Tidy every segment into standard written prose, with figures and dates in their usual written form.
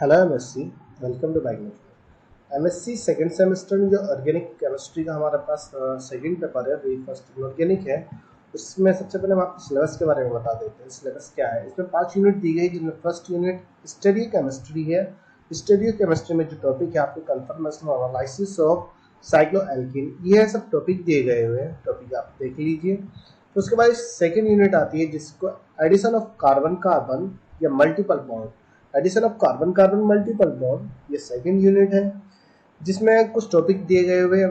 Hello MSc, welcome to biochemistry. MSc second semester में जो organic chemistry का हमारे पास सेकंड पेपर है, वही फर्स्ट ऑर्गेनिक है। उसमें सबसे पहले हम आपको सिलेबस के बारे में बता देते हैं। सिलेबस क्या है, इसमें 5 यूनिट दी गई, जिनमें फर्स्ट यूनिट स्टीरियो केमिस्ट्री है। स्टीरियो केमिस्ट्री में जो टॉपिक है आपको कंफर्मेशन और एनालिसिस ऑफ साइक्लोएल्कीन, ये सब टॉपिक दिए गए हुए हैं। टॉपिक आप देख लीजिए। तो उसके बाद सेकेंड यूनिट आती है जिसको एडिशन ऑफ कार्बन कार्बन या multiple bond, addition of carbon carbon multiple bond, ये सेकंड यूनिट है जिसमें कुछ टॉपिक दिए गए हुए हैं।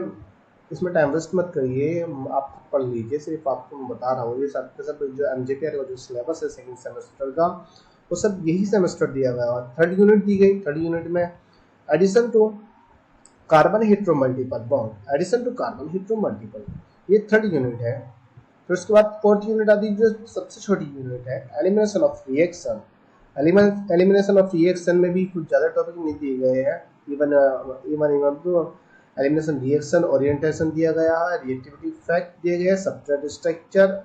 इसमें टाइम वेस्ट मत करिए, आप पढ़ लीजिए। सिर्फ आपको मैं बता रहा हूँ, ये सब के सब जो एमजेपीआर का जो सिलेबस है सेकंड सेमेस्टर का, वो सब यही सेमेस्टर दिया गया। और थर्ड यूनिट दी गई। थर्ड यूनिट में addition to carbon hetero multiple bond, addition to carbon hetero multiple, ये थर्ड यूनिट है। फिर उसके बाद फोर्थ यूनिट आती है जो सबसे छोटी यूनिट है, elimination of reaction. Elimination of reaction में भी कुछ ज़्यादा टॉपिक नहीं दिए गए हैं। इवन इवन इवन तो एलिमिनेशन रिएक्शन ओरिएंटेशन दिया गया है, रिएक्टिविटी फैक्ट दिए गए हैं, सबस्ट्रेट स्ट्रक्चर,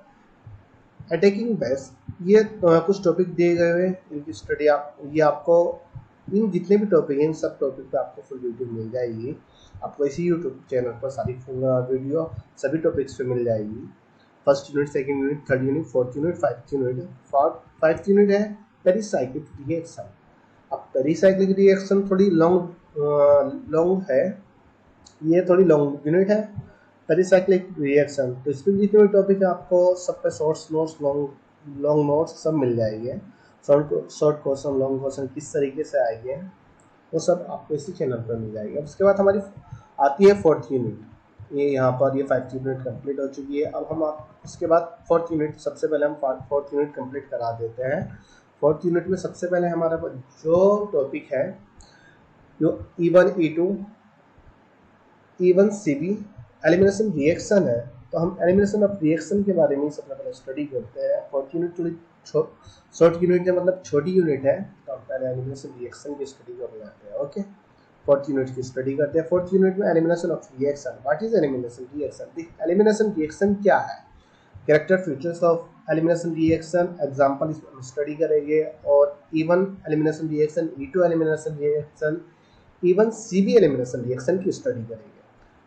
अटैकिंग बेस, ये कुछ टॉपिक दिए गए हैं। इनकी स्टडी आप ये आपको इन जितने भी टॉपिक हैं इन सब टॉपिक पे आपको फुल वीडियो मिल जाएगी। आपको इसी यूट्यूब चैनल पर सारी वीडियो सभी टॉपिक्स पे मिल जाएगी। First unit, second unit, third unit, fourth unit, fifth unit. Fifth unit है पेरिसाइक्लिक रिएक्शन। अब पेरिसाइक्लिक रिएक्शन थोड़ी लॉन्ग है, ये थोड़ी लॉन्ग यूनिट है पेरिसाइक्लिक रिएक्शन। तो इसमें जितने भी टॉपिक है आपको सब पे शॉर्ट्स नोट्स, लॉन्ग नोट्स सब मिल जाएंगे। शॉर्ट क्वेश्चन, लॉन्ग क्वेश्चन किस तरीके से आएंगे वो सब आपको इसी चैनल पर मिल जाएगा। उसके बाद हमारी आती है फोर्थ यूनिट। ये यहाँ पर ये 5th यूनिट कंप्लीट हो चुकी है। अब हम इसके बाद फोर्थ यूनिट, सबसे पहले हम फोर्थ यूनिट कंप्लीट करा देते हैं। फोर्थ यूनिट में सबसे पहले हमारा जो टॉपिक है जो E1 E2 E1 CB elimination reaction है। तो हम एलिमिनेशन ऑफ रिएक्शन के बारे में सबसे पहले स्टडी करते हैं। फोर्थ यूनिट थोड़ी शॉर्ट यूनिट है, मतलब छोटी यूनिट है, तो हम पहले एलिमिनेशन रिएक्शन की स्टडी कर लेते हैं। ओके, फोर्थ यूनिट की स्टडी करते हैं। फोर्थ यूनिट में elimination of reaction. What is elimination reaction? Elimination reaction क्या है, character features of elimination reaction, example इसमें स्टडी करेंगे। और E1 elimination reaction, E2 elimination reaction, E1 CB elimination reaction की स्टडी करेंगे।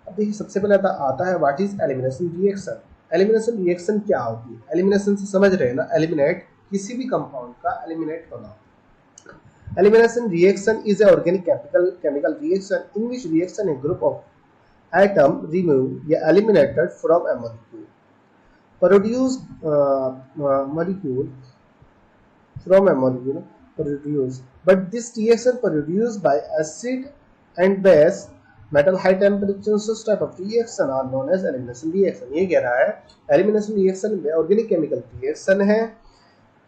अब देखिए सबसे पहले आता है what is elimination reaction. Elimination reaction क्या होती है? एलिमिनेशन से समझ रहे हैं ना, एलिमिनेट, किसी भी कंपाउंड का एलिमिनेट होना। Elimination reaction is a organic chemical reaction in which reaction a group of atom removed या eliminated from a molecule molecule from a molecule produced, but this reaction produced by acid and base metal high temperature, such type of reaction are known as elimination reaction। ये कह रहा है elimination reaction में organic chemical reaction है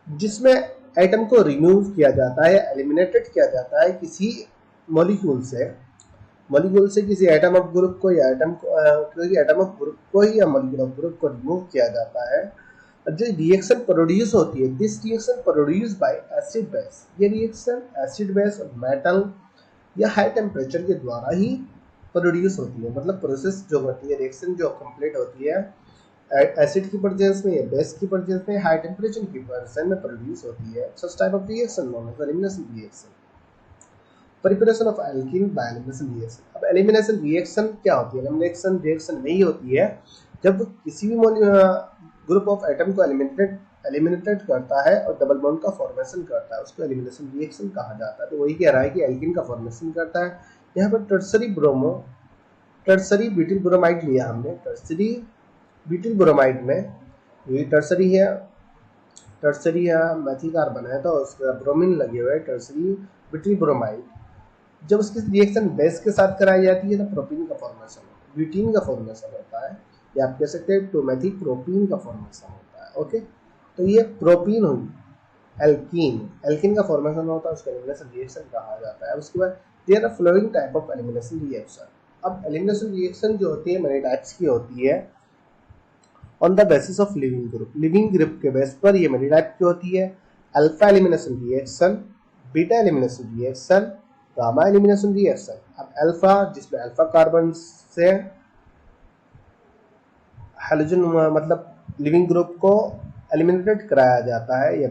जिसमें atom को remove किया जाता है, एलिमिनेटेड किया जाता है किसी मॉलिक्यूल से किसी एटम ऑफ ग्रुप को या एटम ऑफ ग्रुप को ही या मॉलिक्यूल ऑफ ग्रुप को रिमूव किया जाता है। जो रिएक्शन प्रोड्यूस होती है, this reaction produce by acid base, ये रिएक्शन एसिड बेस और मेटल या हाई टेम्परेचर के द्वारा ही प्रोड्यूस होती है। मतलब प्रोसेस जो होती है, रिएक्शन जो कंप्लीट होती है एसिड की प्रेजेंस में या बेस की प्रेजेंस में, हाई टेम्परेचर की प्रेजेंस में प्रोड्यूस होती है। Such type of reaction known as elimination reaction. Preparation of alkene by elimination reaction. अब एलिमिनेशन रिएक्शन क्या होती है? एलिमिनेशन रिएक्शन नहीं होती है जब किसी भी ग्रुप ऑफ एटम को एलिमिनेटेड करता है और डबल बॉन्ड का फॉर्मेशन करता है, उसको एलिमिनेशन रिएक्शन कहा जाता है। तो वही कह रहा है कि एल्कीन का फॉर्मेशन करता है। यहाँ पर टर्सरी ब्यूटिल ब्रोमाइड लिया हमने। टर्सरी ब्यूटिल ब्रोमाइड में ये टर्सरी है मेथिल कार्बन है, तो उसका ब्रोमीन लगे हुए टर्सरी ब्यूटिल ब्रोमाइड। जब उसकी रिएक्शन बेस के साथ कराई जाती है तो प्रोपीन का फॉर्मेशन होता है, ब्यूटीन का फॉर्मेशन होता है, या आप कह सकते हैं टोमेथिक प्रोपीन का फॉर्मेशन होता है। ओके, तो ये प्रोपीन हुई। एल्कीन का फॉर्मेशन होता है, उसका एलिमिनेशन रिएक्शन कहा जाता है। उसके बाद there are following type of elimination reaction. अब एलिमिनेशन रिएक्शन जो होती है मेनी टाइप्स की होती है on the basis of leaving group के बेस पर ये मेनी टाइप की होती है। Alpha elimination reaction, beta elimination reaction, gamma elimination reaction. अब अल्फा, जिसमें अल्फा कार्बन से हाइड्रोजन मतलब लिविंग ग्रुप को एलिमिनेटेड कराया जाता है, या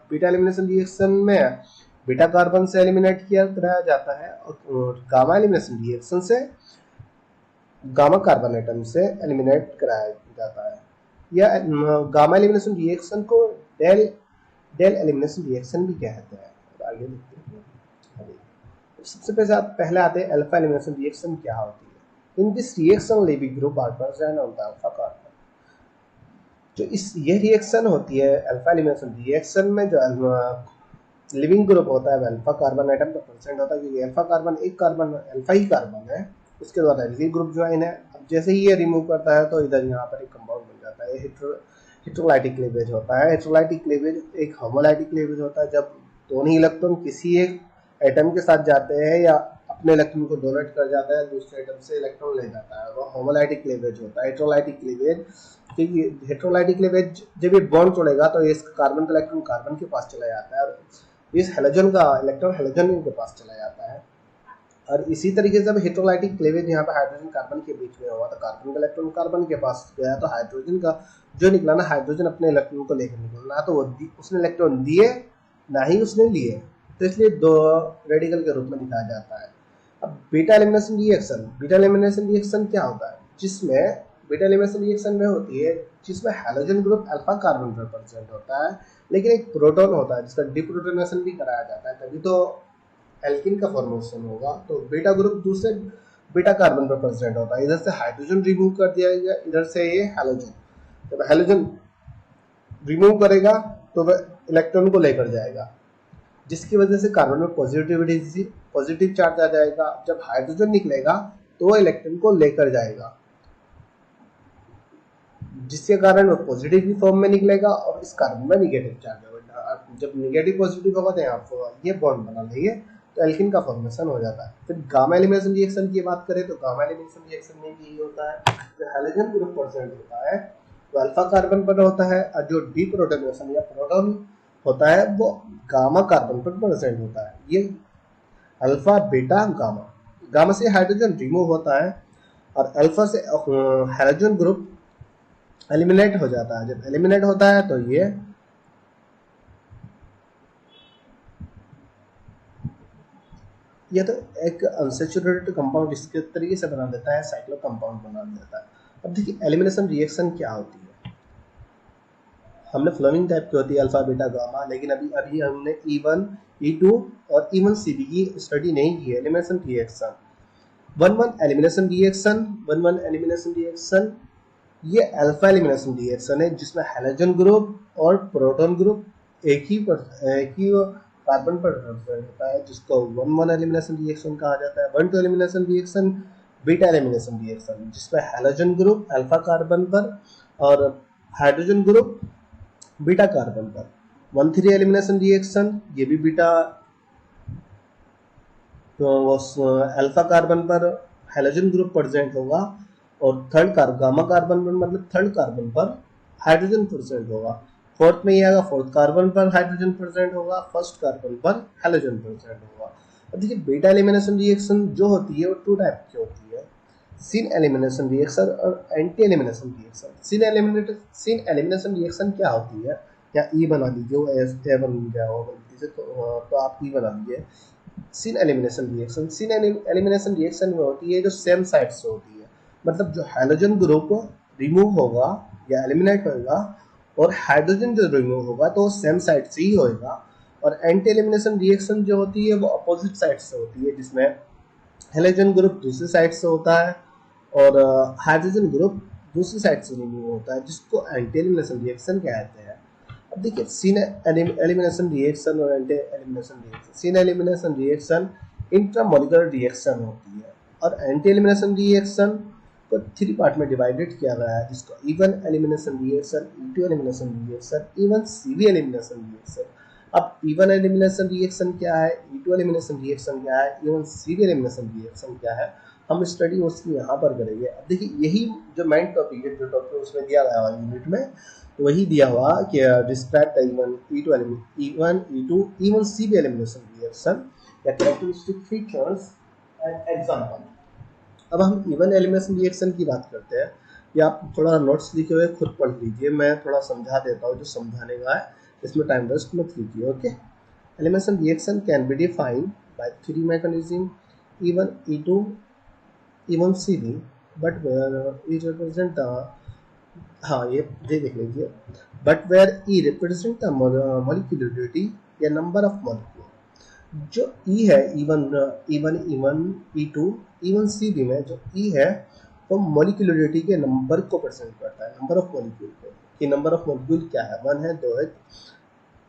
बीटा एलिमिनेशन रिएक्शन में बीटा कार्बन से एलिमिनेट किया कराया जाता है, और गामा एलिमिनेशन रिएक्शन से गामा कार्बन एटम से एलिमिनेट कराया जाता है। या गामा एलिमिनेशन रिएक्शन को डेल डेल एलिमिनेशन रिएक्शन भी कहते हैं। और आगे देखते हैं। सबसे पहले आते हैं अल्फा एलिमिनेशन रिएक्शन क्या होती है। In this reaction leaving group are present on the alpha carbon. जो ये रिएक्शन होती है अल्फा एलिमिनेशन रिएक्शन में, जो लिविंग ग्रुप होता है अल्फा कार्बन एटम का प्रेजेंट होता है, क्योंकि अल्फा कार्बन एक कार्बन अल्फा ही कार्बन है, उसके द्वारा एल्किल ग्रुप ज्वाइन है। अब जैसे ही ये रिमूव करता है तो इधर यहाँ पर एक कंपाउंड बन जाता है। हेट्रोलाइटिक क्लीवेज होता है। हेट्रोलाइटिक क्लीवेज एक होमोलाइटिक क्लीवेज होता है, जब दोनों इलेक्ट्रॉन किसी एक एटम के साथ जाते हैं या अपने इलेक्ट्रॉन को डोनेट कर जाता है, दूसरे एटम से इलेक्ट्रॉन ले जाता है, वो होमोलाइटिक क्लीवेज होता है। हेट्रोलाइटिक क्लीवेज, क्योंकि हेट्रोलाइटिक क्लीवेज जब ये बॉन्ड तोड़ेगा तो इस कार्बन का इलेक्ट्रॉन कार्बन के पास चला जाता है, और इस हेलोजन का इलेक्ट्रॉन हेलोजन के पास चला जाता है। और इसी तरीके से जब हेट्रोलाइटिक क्लीवेज यहाँ पे हाइड्रोजन कार्बन के बीच में हुआ तो कार्बन का इलेक्ट्रॉन कार्बन के पास गया, तो हाइड्रोजन का जो निकला ना, हाइड्रोजन अपने इलेक्ट्रॉन को लेकर निकलना, तो वो उसने इलेक्ट्रॉन दिए ना ही उसने लिए, तो इसलिए दो रेडिकल के रूप में दिखाया जाता है। अब बीटा एलिमिनेशन रिएक्शन क्या होता है, जिसमें बीटा एलिमिनेशन रिएक्शन में होती है जिसमें हैलोजन ग्रुप अल्फा कार्बन पर प्रेजेंट होता है, लेकिन एक प्रोटॉन होता है जिसका डिप्रोटोनेशन भी कराया जाता है, तभी तो एल्किन का फॉर्मेशन होगा। तो बीटा ग्रुप दूसरे बीटा कार्बन पर प्रेजेंट होता है, इधर से हाइड्रोजन रिमूव कर दिया गया, इधर से ये हैलोजन, जब हैलोजन रिमूव करेगा तो वह इलेक्ट्रॉन को लेकर जाएगा, जिसकी वजह से कार्बन में पॉजिटिव चार्ज आ जाएगा। जब हाइड्रोजन निकलेगा तो वह इलेक्ट्रॉन को लेकर जाएगा, जिसके कारण वो पॉजिटिव की फॉर्म में निकलेगा, और इस कार्बन में निगेटिव चार्ज होगा। जब निगेटिव पॉजिटिव होगा तो यहाँ पर ये बॉन्ड बना लेंगे, तो एल्किन का फॉर्मेशन हो जाता है। फिर गामा एलिमिनेशन रिएक्शन की बात करें तो गामा एलिमिनेशन रिएक्शन में भी यही होता है, जो हैलोजन ग्रुप प्रेजेंट होता है वो अल्फा कार्बन पर होता है, और जो डीप्रोटोनेशन या प्रोटॉन होता है वो गामा कार्बन पर प्रेजेंट होता है। ये अल्फा बीटा गामा, गामा से हाइड्रोजन रिमूव होता है और अल्फा से हाइड्रोजन ग्रुप एलिमिनेट हो जाता है। जब एलिमिनेट होता है तो ये तो एक अनसैचुरेटेड कंपाउंड इसके तरीके से बना देता है, साइक्लो कंपाउंड बना देता है। अब देखिए एलिमिनेशन रिएक्शन क्या होती है। हमने फ्लोइंग टाइप की होती है अल्फा बीटा गामा, लेकिन अभी हमने E1 E2 और E1 CB की स्टडी नहीं की है। एलिमिनेशन रिएक्शन 1-1 एलिमिनेशन रिएक्शन ये अल्फा एलिमिनेशन रिएक्शन है, जिसमें हैलोजन ग्रुप और प्रोटॉन ग्रुप एक ही कार्बन पर प्रेजेंट होता है, जिसको 1-1 एलिमिनेशन रिएक्शन कहा जाता है। 1-2 elimination reaction beta elimination reaction, जिसमें हैलोजन ग्रुप अल्फा कार्बन पर और हाइड्रोजन ग्रुप बीटा कार्बन पर। 1-3 एलिमिनेशन रिएक्शन, ये भी बीटा अल्फा कार्बन पर हैलोजन ग्रुप प्रेजेंट होगा, और गामा कार्बन पर मतलब थर्ड कार्बन पर हाइड्रोजन प्रेजेंट होगा। फोर्थ में ये आएगा, फोर्थ कार्बन पर हाइड्रोजन प्रेजेंट होगा, फर्स्ट कार्बन पर हैलोजन प्रेजेंट होगा। अब देखिए बीटा एलिमिनेशन रिएक्शन जो होती है वो 2 टाइप की होती है, सिन एलिमिनेशन रिएक्शन और एंटी एलिमिनेशन रिएक्शन। सिन एलिमिनेशन रिएक्शन क्या होती है, या ई बना लीजिए, वो ए बन गया होगा गलती से, तो आप ई बना लीजिए। सिन एलिमिनेशन रिएक्शन में होती है जो सेम साइड से होती है, मतलब जो हाइड्रोजन ग्रुप रिमूव होगा या एलिमिनेट होगा और हाइड्रोजन जो रिमूव होगा तो वो सेम साइड से ही होगा। और एंटी एलिमिनेशन रिएक्शन जो होती है वो अपोजिट साइड से होती है, जिसमें हाइड्रोजन ग्रुप दूसरी साइड से होता है और हाइड्रोजन ग्रुप दूसरी साइड से रिमूव होता है, जिसको एंटी एलिमिनेशन रिएक्शन कहते हैं। अब देखिए सिन एलिमिनेशन रिएक्शन और एंटी एलिमिनेशन रिएक्शन। सिन एलिमिनेशन रिएक्शन इंट्रामोलिकुलर रिएक्शन होती है, और एंटी एलिमिनेशन रिएक्शन को 3 पार्ट में डिवाइडेड किया गया है, जिसको E1 elimination reaction, E2 elimination reaction, E1 CB elimination reaction. अब E1 एलिमिनेशन रिएक्शन क्या है, E2 एलिमिनेशन रिएक्शन क्या है, E1 CB एलिमिनेशन रिएक्शन क्या है, हम स्टडी उसकी यहाँ पर करेंगे। अब देखिए यही जो मेन टॉपिक है, जो टॉपिक उसमें दिया गया हुआ यूनिट में, तो वही दिया हुआ कि describe the E1 E2 E1 CB elimination reaction या कैरेक्टरिस्टिक फीचर्स एंड एग्जांपल। अब हम E1 एलिमिनेशन रिएक्शन की बात करते हैं, या आप थोड़ा नोट्स लिखे हुए खुद पढ़ लीजिए, मैं थोड़ा समझा देता हूँ जो समझाने का है, इसमें टाइम वेस्ट मत कीजिए। Okay, Elimination reaction can be defined by three mechanisms, even E2, even CV, but where E represent the, हाँ ये देख लीजिए, but where E represent the molecularity या नंबर ऑफ मॉलिक्यूल। जो ई है E one E one E one E2 E one C B में जो E है वो मॉलिक्यूलरिटी के नंबर को प्रेजेंट करता है, नंबर ऑफ मॉलिक्यूल को, कि नंबर ऑफ मॉलिक्यूल क्या है, 1 है, 2 है,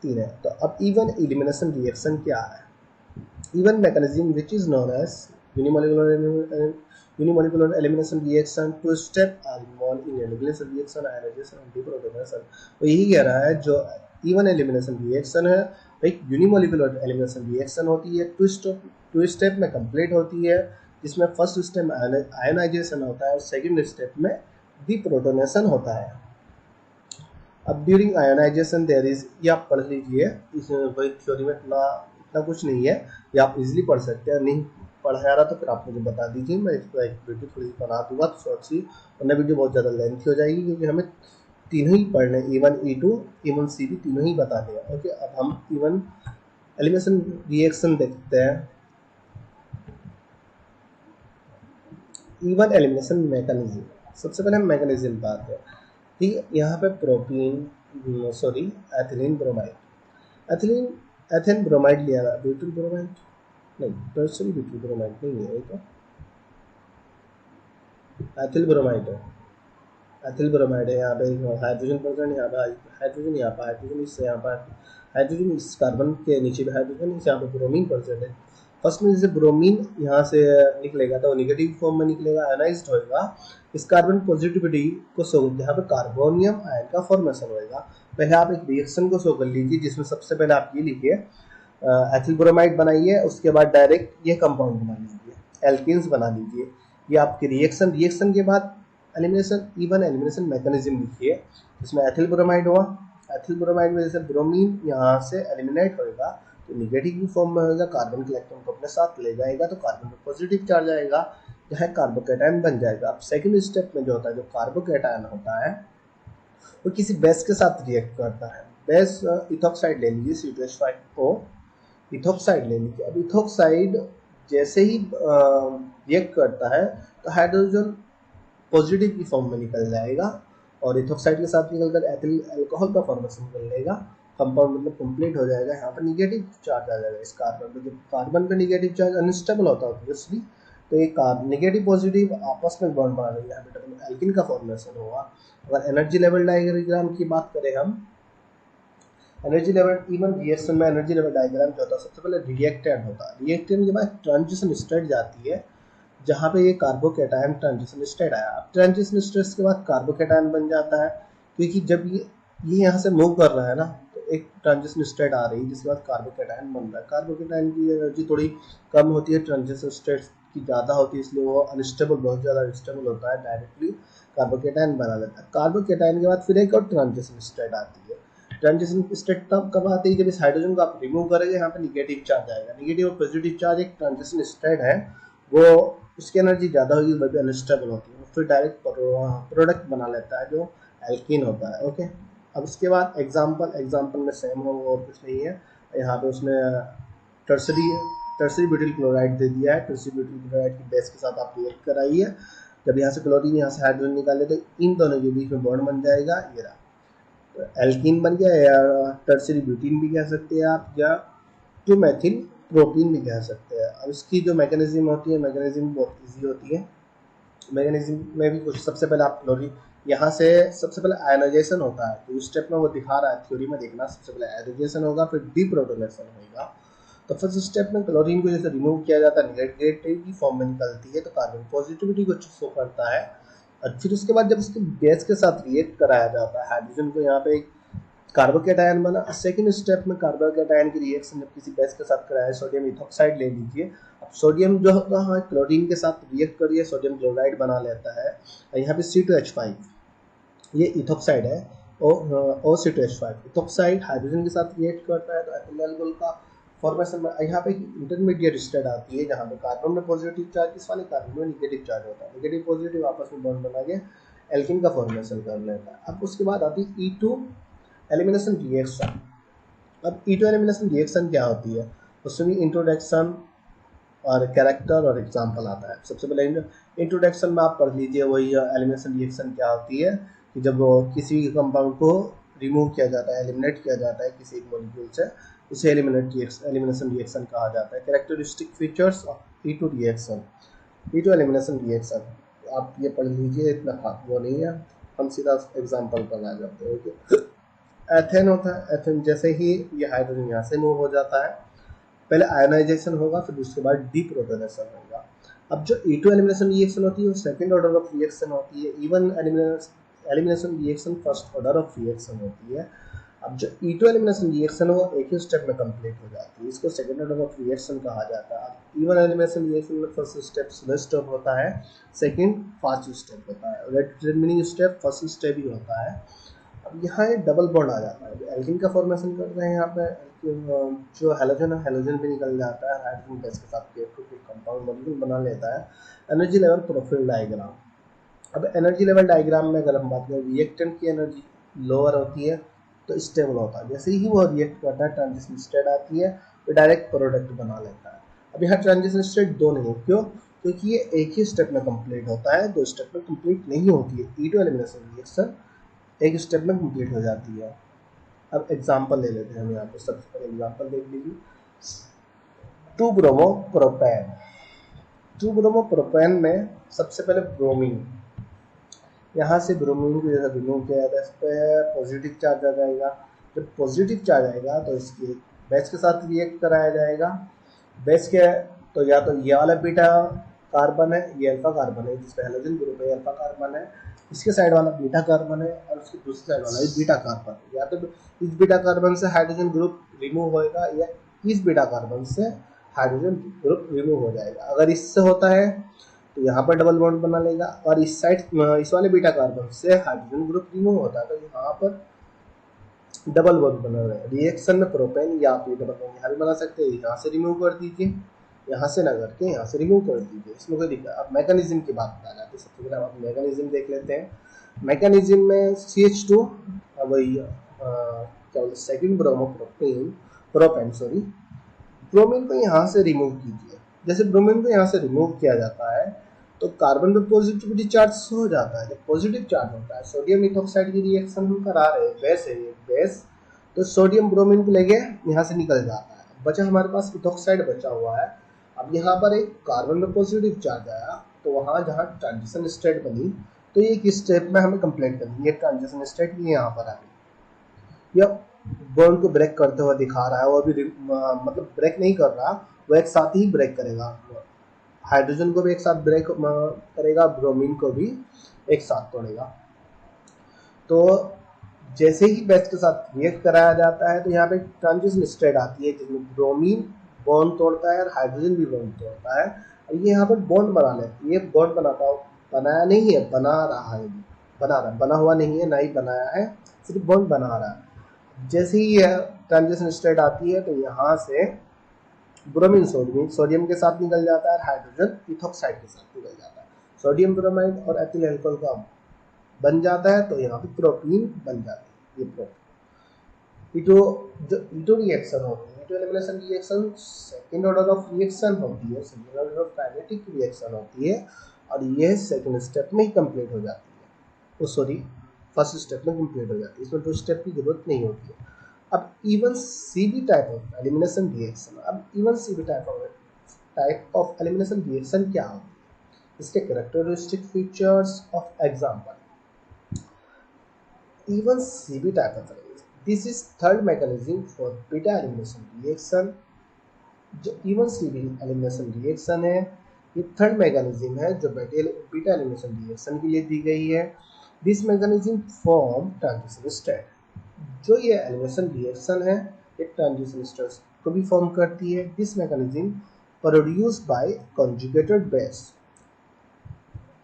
3 है। तो अब इवन एलिमिनेशन रिएक्शन क्या है? Even mechanism which is known as unimolecular elimination reaction, two-step are involved in elimination reaction, ionization and deprotonation। तो यही कह रहा है जो इवन एलिमिनेशन रिएक्शन है एक यूनिमोलिकुलर एलिमिनेशन रिएक्शन होती है, टू स्टेप में कंप्लीट होती है, जिसमें फर्स्ट स्टेप में आयनाइजेशन होता है और सेकंड स्टेप में डिप्रोटोनेशन होता है। अब ड्यूरिंग आयोनाइजेशन देयर इज, ये आप पढ़ लीजिए, इसमें वही थ्योरी में इतना कुछ नहीं है, ये आप इजीली पढ़ सकते हैं। नहीं पढ़ाया रहा तो फिर आप मुझे बता दीजिए, मैं इसको एक वीडियो थोड़ी बना दूंगा तो शॉर्ट सी, वरना वीडियो बहुत ज़्यादा लेंथी हो जाएगी, क्योंकि हमें तीनों ही पढ़ने, इवन E2 इवन CV तीनों ही बता देगा। ओके, अब हम इवन एलिमिनेशन रिएक्शन देखते हैं। इवन एलिमिनेशन मैकेनिज्म, सबसे पहले हम मैकेनिज्म बात है, ठीक है। यहाँ पे propene, sorry, ethylene bromide, ethylene ethane bromide लिया था, ब्यूटिल ब्रोमाइड नहीं, टर्सरी ब्यूटिल ब्रोमाइड नहीं है, ये तो एथिल ब्रोमाइड है, एथिल ब्रोमाइड है। यहाँ पे हाइड्रोजन प्रेजेंट, यहाँ पे हाइड्रोजन, यहाँ पे हाइड्रोजन, इससे यहाँ पर हाइड्रोजन, इस कार्बन के नीचे भी हाइड्रोजन, इस यहाँ पे ब्रोमीन प्रेजेंट है। फर्स्ट में जैसे ब्रोमीन यहाँ से निकलेगा तो निगेटिव फॉर्म में निकलेगा, आयनाइज्ड होएगा, इस कार्बन पॉजिटिविटी को शो, यहाँ पे कार्बोनियम आयन का फॉर्मेशन होएगा। पहले आप एक रिएक्शन को शो कर लीजिए, जिसमें सबसे पहले आप ये लिखिए एथिल ब्रोमाइड बनाइए, उसके बाद डायरेक्ट ये कंपाउंड बना लीजिए, एल्कीन्स बना लीजिए, ये आपकी रिएक्शन। रिएक्शन के बाद एलिमिनेशन, इवन एलिमिनेशन मैकेनिज्म लिखिए, इसमें एथिल ब्रोमाइड हुआ, एथिल ब्रोमाइड में जैसे ब्रोमीन यहाँ से एलिमिनेट होएगा तो निगेटिव फॉर्म में होगा, कार्बन के इलेक्ट्रॉन को अपने साथ ले जाएगा तो कार्बन में पॉजिटिव चार्ज आएगा, यह कार्बोकैटायन बन जाएगा। अब सेकंड स्टेप में जो होता है, जो कार्बोकैटायन होता है वो किसी बेस के साथ रिएक्ट करता है। बेस इथॉक्साइड ले लीजिए, C2H5O, इथॉक्साइड ले लीजिए। अब इथॉक्साइड जैसे ही रिएक्ट करता है तो हाइड्रोजन पॉजिटिव की फॉर्म में निकल जाएगा और इथॉक्साइड के साथ निकलकर एथिल अल्कोहल का फॉर्मेशन कर लेगा, कंपाउंड मतलब कंप्लीट हो जाएगा। यहाँ पर निगेटिव चार्ज आ जाएगा इस कार्बन पे, जब कार्बन पे निगेटिव चार्ज अनस्टेबल होता है ऑब्वियसली, तो एक निगेटिव पॉजिटिव आपस में बॉन्ड बना लेंगे, यहाँ पे डबल एल्किन का फॉर्मेशन होगा। अगर एनर्जी लेवल डायग्राम की बात करें हम, एनर्जी लेवल इवन रिएक्शन में एनर्जी लेवल डायग्राम जो होता है, सबसे पहले रिएक्टेंट होता है, रिएक्टेंट के बाद ट्रांजिशन स्टेट जाती है, जहाँ पे ये कार्बोकैटायन ट्रांजिशन स्टेट आया। अब ट्रांजिशन स्टेट के बाद कार्बोकैटायन बन जाता है, क्योंकि जब ये यहाँ से मूव कर रहा है ना, तो एक ट्रांजिशन स्टेट आ रही है जिसके बाद कार्बोकैटायन बन रहा है। कार्बोकैटायन की एनर्जी थोड़ी कम होती है, ट्रांजिशन स्टेट की ज़्यादा होती है, इसलिए वो अनस्टेबल, बहुत ज़्यादा अनस्टेबल होता है, डायरेक्टली कार्बोकैटायन बना लेता है। कार्बोकैटायन के बाद फिर एक और ट्रांजिशन स्टेट आती है। ट्रांजिशन स्टेट तब कब आती है, जब इस हाइड्रोजन को आप रिमूव करेंगे, यहाँ पे निगेटिव चार्ज आएगा। निगेटिव और पॉजिटिव चार्ज एक ट्रांजिशन स्टेट है, वो उसकी एनर्जी ज़्यादा होगी, वह भी अनस्टेबल होती है, फिर डायरेक्ट प्रोडक्ट बना लेता है जो एल्कीन होता है। ओके, अब इसके बाद एग्जाम्पल में सेम हो और कुछ नहीं है, यहाँ पे उसने टर्सरी ब्यूटिल क्लोराइड दे दिया है, टर्सरी ब्यूटिल क्लोराइड की बेस के साथ आप रिएक्ट कराइए, जब यहाँ से क्लोरीन यहाँ से हाइड्रोजन निकाले तो इन दोनों के बीच में बॉन्ड बन जाएगा, ये रहा, तो एल्कीन बन गया, या टर्सरी ब्यूटीन भी कह सकते हैं आप, या 2 मेथिल प्रोपीन भी कह सकते हैं। अब इसकी जो मैकेनिज्म होती है, मैकेनिज्म बहुत ईजी होती है। मैकेनिज्म में भी कुछ, सबसे पहले आप क्लोरीन, यहाँ से सबसे पहले आयनाइजेशन होता है, तो इस स्टेप में वो दिखा रहा है, थ्योरी में देखना, सबसे पहले आयनाइजेशन होगा, फिर डीप्रोटोनेशन होगा। तो फर्स्ट स्टेप में क्लोरीन को जैसे रिमूव किया जाता है, नेगेटिव की फॉर्म में निकलती है, तो कार्बन पॉजिटिविटी को शो करता है, और फिर उसके बाद जब उसके गैस के साथ रिएक्ट कराया जाता है, हाइड्रोजन को यहाँ पे एक कार्बोकैटायन बना। सेकंड स्टेप में कार्बोकैटायन की रिएक्शन जब किसी बेस के साथ कराया, सोडियम इथॉक्साइड ले लीजिए। अब सोडियम जो होता है क्लोरीन के साथ रिएक्ट करिए, सोडियम क्लोराइड बना लेता है। यहाँ पे C2H5 ये इथॉक्साइड है, और C2H5 इथॉक्साइड हाइड्रोजन के साथ रिएक्ट करता है तो एथिल अल्कोहल का फॉर्मेशन में। यहाँ पे इंटरमीडिएट स्टेट आती है, जहाँ पे कार्बन में पॉजिटिव चार्ज, इस वाले कार्बन में निगेटिव चार्ज होता है, निगेटिव पॉजिटिव आपस में बॉन्ड बना के एल्किन का फॉर्मेशन कर लेता है। अब उसके बाद आती है E2 एलिमिनेशन रिएक्शन। अब E2 एलिमिनेशन रिएक्शन क्या होती है, उसमें भी इंट्रोडक्शन और कैरेक्टर और एग्जाम्पल आता है। सबसे पहले इंट्रोडक्शन में आप पढ़ लीजिए वही एलिमिनेशन रिएक्शन क्या होती है, कि जब वो किसी कंपाउंड को रिमूव किया जाता है, एलिमिनेट किया जाता है किसी एक मॉलिक्यूल से, उसे एलिमिनेशन रिएक्शन कहा जाता है। Characteristic features of E two reaction, E two elimination reaction आप ये पढ़ लीजिए, इतना वो नहीं है, हम सीधा एग्जाम्पल पर आ जाते हैं। ओके, एथेन होता है, एथेन जैसे ही ये हाइड्रोजन यहाँ से मूव हो जाता है, पहले आयोनाइजेशन होगा, फिर उसके बाद डीप्रोटोनेशन होगा। अब जो E2 एलिमिनेशन रिएक्शन होती है वो सेकंड ऑर्डर ऑफ रिएक्शन होती है, even elimination reaction first order of reaction होती है। अब जो E2 एलिमिनेशन रिएक्शन है वो एक ही स्टेप में कंप्लीट हो जाती है, इसको सेकंड ऑर्डर ऑफ रिएक्शन कहा जाता है। इवन एलिमिनेशन रिएक्शन में फर्स्ट स्टेप स्लो स्टेप होता है, सेकंड फास्ट स्टेप होता है, डिटरमिनिंग स्टेप फर्स्ट स्टेप ही होता है। अब यहाँ एक डबल बॉन्ड आ जाता है, एल्किन का फॉर्मेशन करते हैं यहाँ पे, जो हैलोजन है हैलोजन भी निकल जाता है, हाइड्रोजन गैस के साथ कंपाउंड मॉलिक्यूल बना लेता है। एनर्जी लेवल प्रोफाइल डायग्राम, अब एनर्जी लेवल डायग्राम में अगर हम बात करें, रिएक्टेंट की एनर्जी लोअर होती है तो स्टेबल होता है, जैसे ही वो रिएक्ट करता है ट्रांजिशन स्टेट आती है तो डायरेक्ट प्रोडक्ट बना लेता है। अब यहाँ ट्रांजिशन स्टेट दो नहीं है, क्यों? क्योंकि ये एक ही स्टेप में कंप्लीट होता है, दो स्टेप में कंप्लीट नहीं होती है। E2 एलिमिनेशन रिएक्शन एक स्टेप में कंप्लीट हो जाती है। अब एग्जांपल ले लेते हैं हम यहाँ पे, सबसे पहले एग्जांपल देख लीजिए, 2 ब्रोमो प्रोपेन। 2 ब्रोमो प्रोपेन में सबसे पहले ब्रोमीन, यहाँ से ब्रोमीन को जैसा रिमूव किया जाता है, इस पर पॉजिटिव चार्ज आ जाएगा। जब पॉजिटिव चार्ज आएगा तो इसकी बेस के साथ रिएक्ट कराया जाएगा। बेस के तो या तो ये वाला बीटा कार्बन है, ये अल्फा कार्बन है, जिसपे हैलोजन ग्रुप है, अल्फा कार्बन है, इसके साइड वाला बीटा कार्बन है और उसके दूसरी साइड वाला बीटा कार्बन। या तो इस बीटा कार्बन से हाइड्रोजन ग्रुप रिमूव होएगा या इस बीटा कार्बन से हाइड्रोजन ग्रुप रिमूव हो जाएगा। अगर इससे होता है तो यहाँ पर डबल बॉन्ड बना लेगा, और इस साइड इस वाले बीटा कार्बन से हाइड्रोजन ग्रुप रिमूव होता है तो यहाँ पर डबल बॉन्ड बना रहा है। रिएक्शन में प्रोपेन या आप ये डबल बॉन्ड यहाँ भी बना सकते हैं, यहाँ से रिमूव कर दीजिए, यहाँ से ना करके यहाँ से रिमूव कर दीजिए, इसमें कोई दिक्कत। अब मैकेनिज्म की बात आ जाती है, सबसे पहले आप मैकेनिज्म देख लेते हैं। मैकेनिज्म में CH2 वही क्या बोलते second bromo propane sorry, bromine को यहाँ से रिमूव कीजिए। जैसे ब्रोमीन को यहाँ से रिमूव किया जाता है तो कार्बन पे पॉजिटिविटी चार्ज हो जाता है। जब पॉजिटिव चार्ज होता है, सोडियम इथोक्साइड की रिएक्शन हम करा रहे हैं, बेस है ये बेस, तो सोडियम ब्रोमीन को लेके यहाँ से निकल जाता है, बचा हमारे पास इथोक्साइड बचा हुआ है। अब यहाँ पर एक कार्बन में पॉजिटिव चार्ज आया तो वहाँ जहाँ ट्रांजिशन स्टेट बनी तो ये किस स्टेप में हमें कंप्लीट करनी है, ट्रांजिशन स्टेट ये यहाँ पर आ गई। यह बॉन्ड को ब्रेक करते हुए दिखा रहा है, वो अभी मतलब ब्रेक नहीं कर रहा, वो एक साथ ही ब्रेक करेगा, हाइड्रोजन को भी एक साथ ब्रेक करेगा, ब्रोमीन को भी एक साथ तोड़ेगा। तो जैसे ही बेस के साथ रिएक्ट कराया जाता है तो यहाँ पे ट्रांजिशन स्टेट आती है जिसमें ब्रोमीन बॉन्ड तोड़ता है और हाइड्रोजन भी बॉन्ड तोड़ता है, और ये यहाँ पर बॉन्ड बना ले, ये बॉन्ड बनाता बनाया नहीं है, बना रहा है, बना हुआ नहीं है, ना ही बनाया है, सिर्फ बॉन्ड बना रहा है। जैसे ही ट्रांजिशन स्टेट आती है तो यहाँ से ब्रोमीन सोडियम के साथ निकल जाता है, हाइड्रोजन इथोक्साइड के साथ निकल जाता है, सोडियम ब्रोमाइड और एथिल अल्कोहल का बन जाता है, तो यहाँ पे प्रोटीन बन जाती है। ये प्रोटीन इटो रिएक्शन होती है, E two elimination reaction second order of reaction होती है, second order of kinetic reaction होती है, और ये सेकंड स्टेप में ही कंप्लीट हो जाती है, सॉरी फर्स्ट स्टेप में कंप्लीट हो जाती है, इसमें दो स्टेप की जरूरत नहीं होती है। अब E one CB type of elimination reaction, अब E one CB type of elimination reaction क्या होती है, इसके characteristic features of example. Even CB type of reaction. This is third mechanism for beta elimination reaction. जो इवन सीबी एलिमिनेशन रिएक्शन है, ये third mechanism है जो बीटा एलिमिनेशन रिएक्शन के लिए दी गई है। This mechanism form transition state, जो ये एलिमिनेशन रिएक्शन है ये ट्रांजिशन स्टेट को भी फॉर्म करती है। This mechanism produce by conjugated base.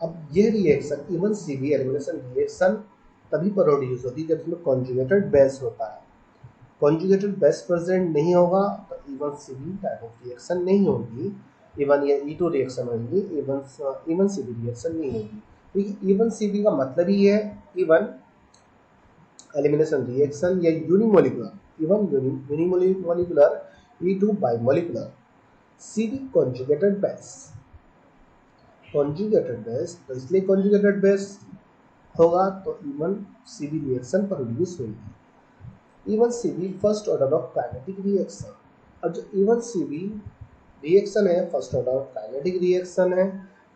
अब ये reaction even CB elimination reaction तभी प्रोड्यूस होती है जब इसमें कॉन्जुगेटेड बेस होता है। कॉन्जुगेटेड बेस प्रेजेंट नहीं होगा तो even CB type of reaction नहीं होगी, इवन ये E2 रिएक्शन होगी, इवन सीबी रिएक्शन नहीं होगी। क्योंकि इवन सीबी का मतलब ही है इवन एलिमिनेशन रिएक्शन या unimolecular even unimolecular, E2 bimolecular. Cb conjugated base, conjugated base, तो इसलिए conjugated base होगा तो इवन Cb रिएक्शन प्रोड्यूस होगी। Even Cb first order of kinetic reaction, और जो इवन Cb रिएक्शन है first order of kinetic reaction है,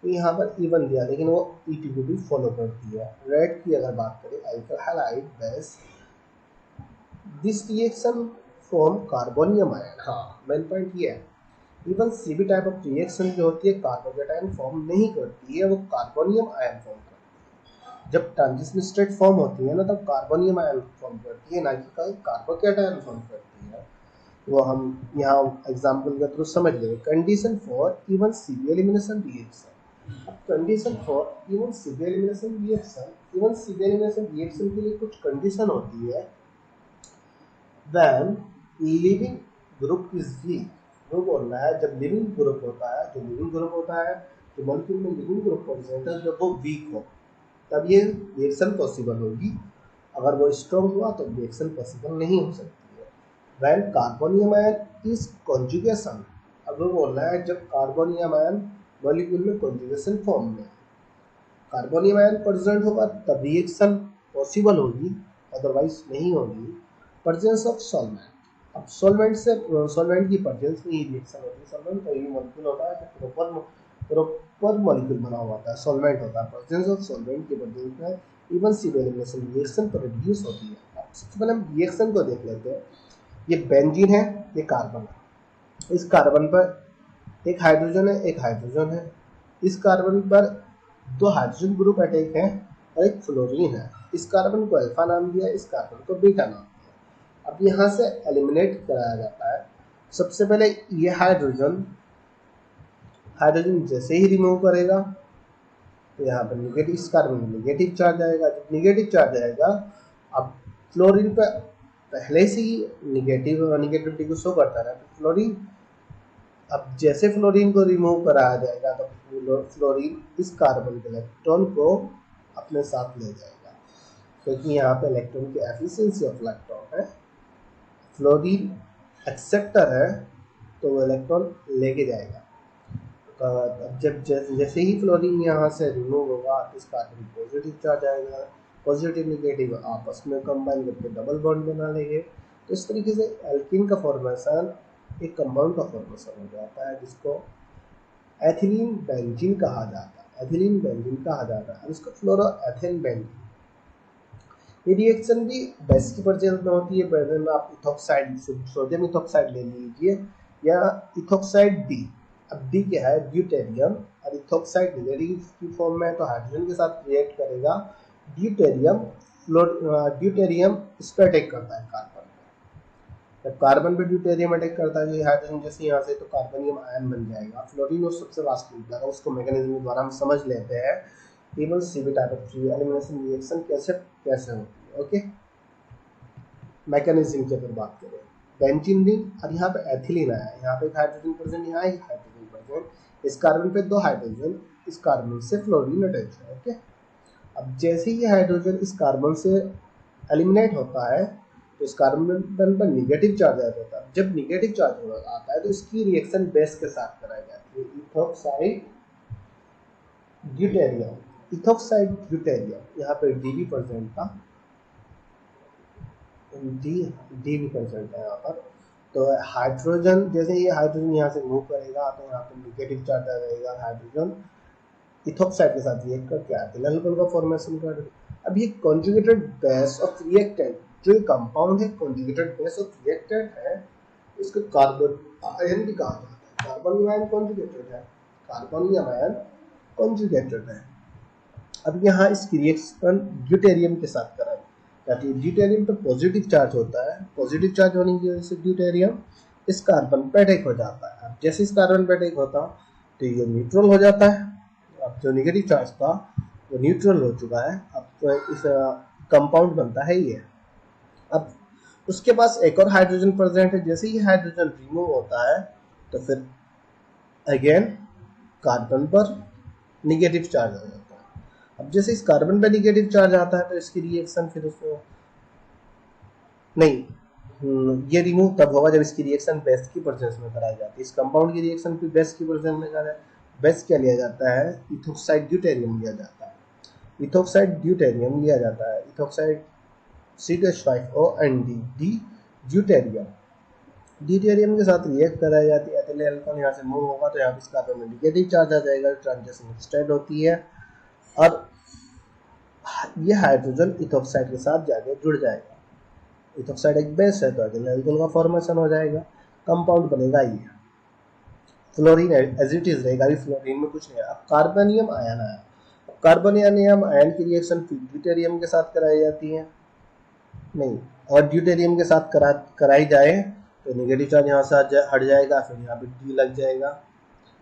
तो यहाँ पर इवन दिया लेकिन वो E2 को भी फॉलो करती है। रेड की अगर बात करें alpha halide base, this reaction form carbonium ion. हाँ, मेन पॉइंट ये है, even Cb type of reaction जो होती है कार्बोकेटाइन फॉर्म नहीं करती है, वो कार्बोनियम आयन फॉर्म करती है। जब ट्रांजिशन स्टेट फॉर्म होती है ना, तब कार्बोनियम आयन फॉर्म करती है, ना कि कार्बोकेटाइन फॉर्म करती है। वो हम यहाँ एग्जाम्पल के थ्रू समझ लेंगे। Condition for E one Cb elimination reaction, अब condition for E one Cb elimination reaction, E one Cb elimination reaction के लिए कुछ कंडीशन होती है। When leaving group is weak, वो बोल रहा है जब लिविंग ग्रुप होता है, जो लिविंग ग्रुप होता है, जो मॉलिक्यूल में लिविंग ग्रुप प्रेजेंट है, जब वो वीक हो तब ये रिएक्शन पॉसिबल होगी। अगर वो स्ट्रॉन्ग हुआ तो रिएक्शन पॉसिबल नहीं हो सकती है। When carbonium ion is conjugation, अब वो बोल रहा है जब कार्बोनियम आयन मॉलिक्यूल में कॉन्जुगेशन फॉर्म में कार्बोनियम आयन प्रेजेंट होगा तब रिएक्शन पॉसिबल होगी, अदरवाइज नहीं होगी। प्रेजेंस ऑफ सॉल्वेंट, अब सॉल्वेंट से सॉल्वेंट की प्रेजेंस में ही रिएक्शन होती है। सॉल्वेंट कोई भी मॉलिक्यूल होता है जो प्रॉपर मॉलिक्यूल बना हुआ होता है, सॉल्वेंट होता है। प्रेजेंस ऑफ सॉल्वेंट की प्रेजेंस में even Cb elimination reaction produce होती है। अब सबसे पहले हम रिएक्शन को देख लेते हैं। ये बेंजीन है, ये कार्बन है। इस कार्बन पर एक हाइड्रोजन है, एक हाइड्रोजन है। इस कार्बन पर दो हाइड्रोजन ग्रुप अटैक है और एक फ्लोरीन है। इस कार्बन को अल्फा नाम दिया, इस कार्बन को बीटा नाम दिया। अब यहाँ से एलिमिनेट कराया जाता है। सबसे पहले ये हाइड्रोजन जैसे ही रिमूव करेगा तो यहाँ पर निगेटिव, इस कार्बन में निगेटिव चार्ज आएगा। जब निगेटिव चार्ज आएगा, अब फ्लोरीन पे पहले से ही निगेटिविटी को शो करता है तो फ्लोरीन, अब जैसे फ्लोरीन को रिमूव कराया जाएगा तो फ्लोरीन इस कार्बन के इलेक्ट्रॉन को अपने साथ ले जाएगा, क्योंकि यहाँ पे इलेक्ट्रॉन की एफिशिएंसी ऑफ इलेक्ट्रॉन है। फ्लोरीन एक्सेप्टर है तो वो इलेक्ट्रॉन लेके जाएगा। जब जैसे ही फ्लोरीन यहाँ से रिमूव होगा, इस कार्बन पॉजिटिव चार्ज आएगा, पॉजिटिव निगेटिव आपस में कंबाइन करके डबल बॉन्ड बना लेंगे। तो इस तरीके से एल्कीन का फॉर्मेशन एक कंपाउंड का फॉर्मेशन हो जाता है, जिसको एथिलीन बेंजीन कहा जाता है। एथिलीन बेंजीन कहा जाता है। इसको फ्लोरोएथेन बेंजीन। ये रिएक्शन भी बेस की प्रेजेंस में होती है। प्रेजेंस में आप इथॉक्साइड, सोडियम इथॉक्साइड ले लीजिए या इथॉक्साइड डी। अब डी क्या है? ड्यूटेरियम, और इथॉक्साइड निगेटिव की फॉर्म में है तो हाइड्रोजन के साथ रिएक्ट करेगा। ड्यूटेरियम इस पर अटैक करता है कार्बन पे। जब कार्बन पे ड्यूटेरियम अटैक करता है, हाइड्रोजन जैसे यहाँ से, तो कार्बनियम आयन बन जाएगा। फ्लोरीन और सबसे लास्ट में निकलेगा। उसको मैकेनिज्म के द्वारा हम समझ लेते हैं। Even Cb type of elimination reaction कैसे होती है। ओके, मैकेनिज्म की अगर बात करें, बेंजीन रिंग और यहाँ पे एथिलीन आया, यहाँ पे एक हाइड्रोजन प्रेजेंट, यहाँ एक हाइड्रोजन प्रेजेंट। इस कार्बन पे दो हाइड्रोजन, इस कार्बन से फ्लोरीन अटैच है। ओके, अब जैसे ही हाइड्रोजन इस कार्बन से एलिमिनेट होता है तो इस कार्बन पर निगेटिव चार्ज आ जाता है। जब निगेटिव चार्ज आता है तो इसकी रिएक्शन बेस के साथ कराई जाती है, इथॉक्साइड ड्यूटेरियम। इथॉक्साइड ड्यूटेरियम, यहाँ पे डी भी प्रेजेंट था, डी भी प्रेजेंट है यहाँ पर। तो हाइड्रोजन, जैसे ये हाइड्रोजन यहाँ से मूव करेगा तो यहाँ पे निगेटिव चार्ज आ जाएगा। हाइड्रोजन इथॉक्साइड के साथ रिएक्ट करके एथिल अल्कोहल का फॉर्मेशन कर। अब ये कॉन्जुगेटेड बेस ऑफ रिएक्टेंट, जो ये कंपाउंड है कॉन्जुगेटेड बेस ऑफ रिएक्टेंट है, इसको कार्बन आयन भी कहा जाता है। कार्बन आयन कॉन्जुगेटेड है, कार्बोनियम आयन कॉन्जुगेटेड है। अब यहाँ इसकी रिएक्शन ड्यूटेरियम के साथ कराएं, ताकि ड्यूटेरियम पे पॉजिटिव चार्ज होता है। पॉजिटिव चार्ज होने की वजह से ड्यूटेरियम इस कार्बन पे अटैक हो जाता है। अब जैसे इस कार्बन पे अटैक होता तो ये न्यूट्रल हो जाता है। अब जो निगेटिव चार्ज था वो न्यूट्रल हो चुका है। अब तो इस कंपाउंड बनता है ये। अब उसके पास एक और हाइड्रोजन प्रेजेंट है। जैसे ही हाइड्रोजन रिमूव होता है तो फिर अगेन कार्बन पर निगेटिव चार्ज आ जाता है। अब जैसे इस कार्बन पर निगेटिव चार्ज आता है तो इसकी रिएक्शन फिर उसको नहीं, ये रिमूव तब होगा जब इसकी रिएक्शन बेस की प्रेजेंस में कराई जाती है। इस कंपाउंड की रिएक्शन भी बेस की प्रेजेंस में कराई। बेस क्या लिया जाता है? इथोक्साइड ड्यूटेरियम लिया जाता है। इथोक्साइड ड्यूटेरियम लिया जाता है। Ethoxide C-H5O D deuterium. Deuterium के साथ रिएक्ट कराई जाती है। एथिल एल्कोहल यहाँ से मूव होगा तो यहाँ पे इस कार्बन में नेगेटिव चार्ज आ जाएगा, ट्रांजिशन एक्सटेंड होती है और ये हाइड्रोजन इथोक्साइड के साथ जाके जुड़ जाएगा। इथोक्साइड एक बेस है तो एथिल एल्कोहल का फॉर्मेशन हो जाएगा, कंपाउंड बनेगा ये। फ्लोरीन एज इट इज रहेगा, अभी फ्लोरीन में कुछ नहीं है। अब कार्बनियम आयन आया। कार्बनियम आयन की रिएक्शन ड्यूटेरियम के साथ कराई जाती है नहीं, और ड्यूटेरियम के साथ कराई जाए तो नेगेटिव चार्ज यहाँ से हट जाएगा, फिर यहाँ पे डी लग जाएगा,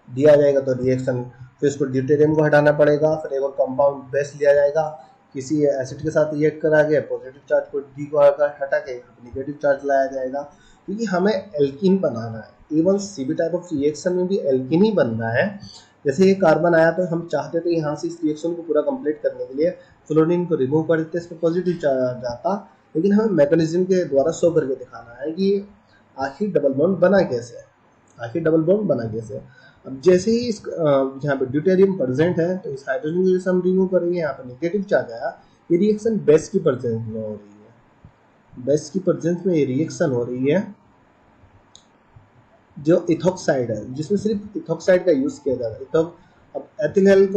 डी आ जाएगा तो रिएक्शन फिर इसको ड्यूटेरियम को हटाना पड़ेगा, फिर एक और कंपाउंड बेस लिया जाएगा, किसी एसिड के साथ रिएक्ट करा के पॉजिटिव चार्ज को डी को हटा के नेगेटिव चार्ज लाया जाएगा, क्योंकि हमें एल्कीन बनाना है। Even CB type of reaction में भी एल्कीन ही बनना है। जैसे ये कार्बन आया तो हम चाहते थे यहाँ से इस रिएक्शन को पूरा कंप्लीट करने के लिए फ्लोरीन को रिमूव कर देते, इस पर पॉजिटिव चार्ज आता, लेकिन हमें मैकेनिज्म के द्वारा शो करके दिखाना है कि आखिर डबल बॉन्ड बना कैसे है, आखिर डबल बॉन्ड बना कैसे है। अब जैसे ही इस यहाँ पे ड्यूटेरियम प्रेजेंट है तो इस हाइड्रोजन को जैसे हम रिमूव करेंगे, यहाँ पे नेगेटिव चार्ज आया, ये रिएक्शन बेस की प्रेजेंस में हो रही है। बेस की प्रेजेंस में ये रिएक्शन हो रही है जो इथोक्साइड है, जिसमें सिर्फ इथोक्साइड का यूज किया जाता है। अब एथिल को